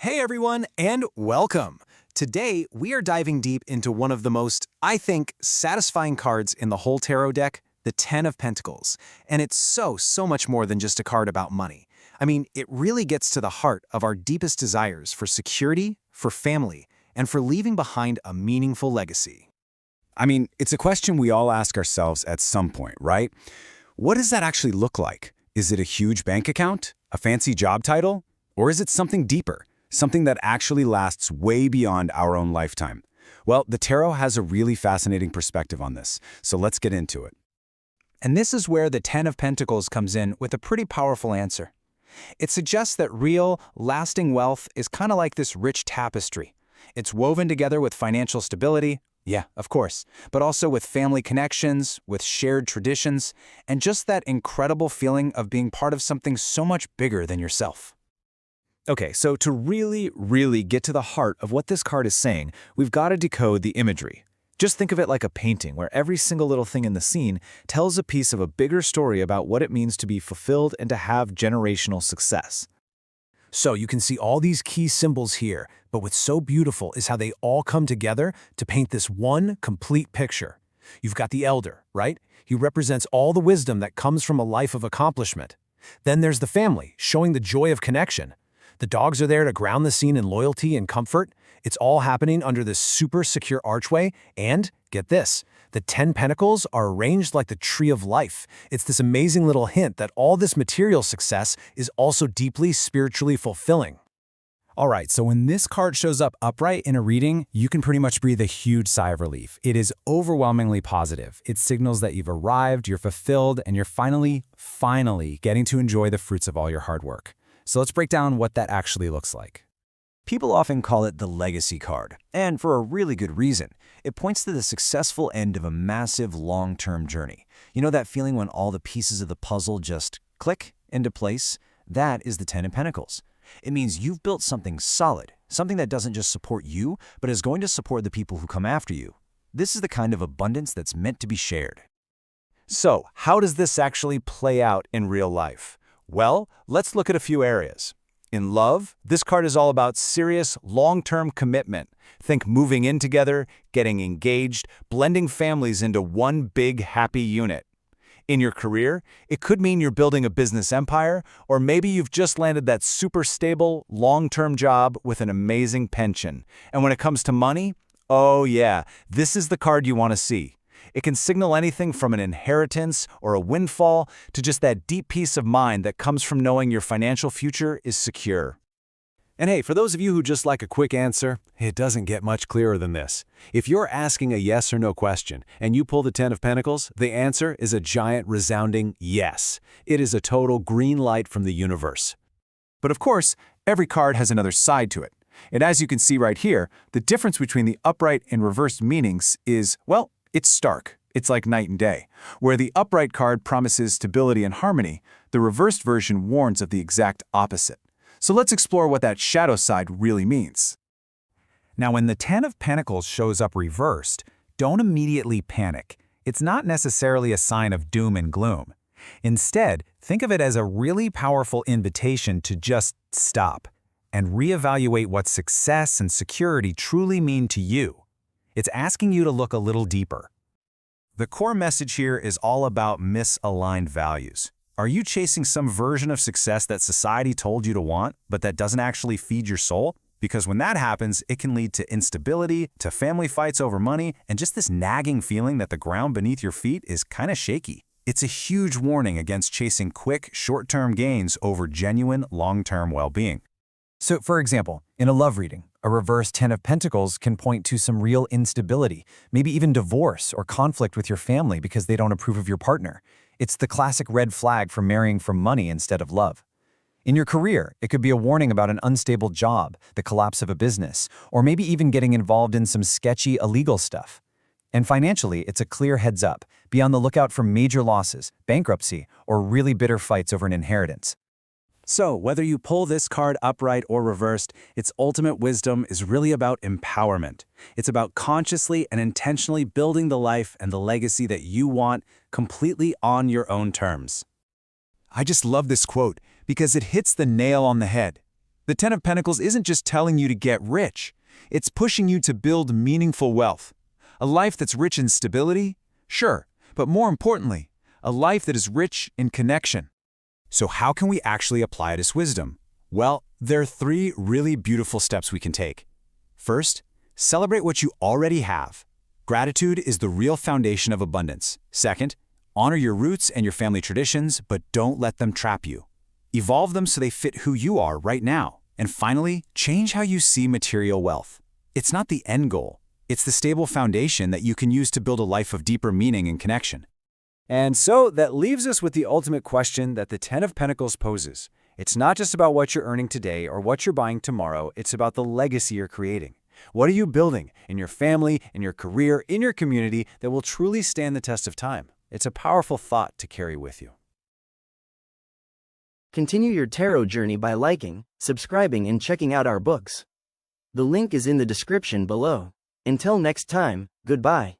Hey everyone, and welcome! Today, we are diving deep into one of the most, I think, satisfying cards in the whole tarot deck, the Ten of Pentacles. And it's so much more than just a card about money. I mean, it really gets to the heart of our deepest desires for security, for family, and for leaving behind a meaningful legacy. I mean, it's a question we all ask ourselves at some point, right? What does that actually look like? Is it a huge bank account? A fancy job title? Or is it something deeper? Something that actually lasts way beyond our own lifetime? Well, the tarot has a really fascinating perspective on this, so let's get into it. And this is where the Ten of Pentacles comes in with a pretty powerful answer. It suggests that real, lasting wealth is kind of like this rich tapestry. It's woven together with financial stability, yeah, of course, but also with family connections, with shared traditions, and just that incredible feeling of being part of something so much bigger than yourself. Okay, so to really get to the heart of what this card is saying, we've got to decode the imagery. Just think of it like a painting where every single little thing in the scene tells a piece of a bigger story about what it means to be fulfilled and to have generational success. So you can see all these key symbols here, but what's so beautiful is how they all come together to paint this one complete picture. You've got the elder, right? He represents all the wisdom that comes from a life of accomplishment. Then there's the family, showing the joy of connection. The dogs are there to ground the scene in loyalty and comfort. It's all happening under this super secure archway, and, get this, the 10 Pentacles are arranged like the tree of life. It's this amazing little hint that all this material success is also deeply spiritually fulfilling. Alright, so when this card shows up upright in a reading, you can pretty much breathe a huge sigh of relief. It is overwhelmingly positive. It signals that you've arrived, you're fulfilled, and you're finally getting to enjoy the fruits of all your hard work. So let's break down what that actually looks like. People often call it the legacy card, and for a really good reason. It points to the successful end of a massive long-term journey. You know that feeling when all the pieces of the puzzle just click into place? That is the Ten of Pentacles. It means you've built something solid, something that doesn't just support you, but is going to support the people who come after you. This is the kind of abundance that's meant to be shared. So, how does this actually play out in real life? Well, let's look at a few areas. In love, this card is all about serious, long-term commitment. Think moving in together, getting engaged, blending families into one big, happy unit. In your career, it could mean you're building a business empire, or maybe you've just landed that super stable, long-term job with an amazing pension. And when it comes to money, oh yeah, this is the card you want to see. It can signal anything from an inheritance or a windfall to just that deep peace of mind that comes from knowing your financial future is secure. And hey, for those of you who just like a quick answer, it doesn't get much clearer than this. If you're asking a yes or no question and you pull the Ten of Pentacles, the answer is a giant resounding yes. It is a total green light from the universe. But of course, every card has another side to it. And as you can see right here, the difference between the upright and reversed meanings is, well, it's stark. It's like night and day. Where the upright card promises stability and harmony, the reversed version warns of the exact opposite. So let's explore what that shadow side really means. Now, when the Ten of Pentacles shows up reversed, don't immediately panic. It's not necessarily a sign of doom and gloom. Instead, think of it as a really powerful invitation to just stop and reevaluate what success and security truly mean to you. It's asking you to look a little deeper. The core message here is all about misaligned values. Are you chasing some version of success that society told you to want, but that doesn't actually feed your soul? Because when that happens, it can lead to instability, to family fights over money, and just this nagging feeling that the ground beneath your feet is kind of shaky. It's a huge warning against chasing quick, short-term gains over genuine, long-term well-being. So, for example, in a love reading, a reverse Ten of Pentacles can point to some real instability, maybe even divorce or conflict with your family because they don't approve of your partner. It's the classic red flag for marrying for money instead of love. In your career, it could be a warning about an unstable job, the collapse of a business, or maybe even getting involved in some sketchy illegal stuff. And financially, it's a clear heads up. Be on the lookout for major losses, bankruptcy, or really bitter fights over an inheritance. So, whether you pull this card upright or reversed, its ultimate wisdom is really about empowerment. It's about consciously and intentionally building the life and the legacy that you want completely on your own terms. I just love this quote because it hits the nail on the head. The Ten of Pentacles isn't just telling you to get rich. It's pushing you to build meaningful wealth. A life that's rich in stability? Sure, but more importantly, a life that is rich in connection. So how can we actually apply this wisdom? Well, there are 3 really beautiful steps we can take. First, celebrate what you already have. Gratitude is the real foundation of abundance. Second, honor your roots and your family traditions, but don't let them trap you. Evolve them so they fit who you are right now. And finally, change how you see material wealth. It's not the end goal. It's the stable foundation that you can use to build a life of deeper meaning and connection. And so that leaves us with the ultimate question that the Ten of Pentacles poses. It's not just about what you're earning today or what you're buying tomorrow, it's about the legacy you're creating. What are you building in your family, in your career, in your community that will truly stand the test of time? It's a powerful thought to carry with you. Continue your tarot journey by liking, subscribing, and checking out our books. The link is in the description below. Until next time, goodbye.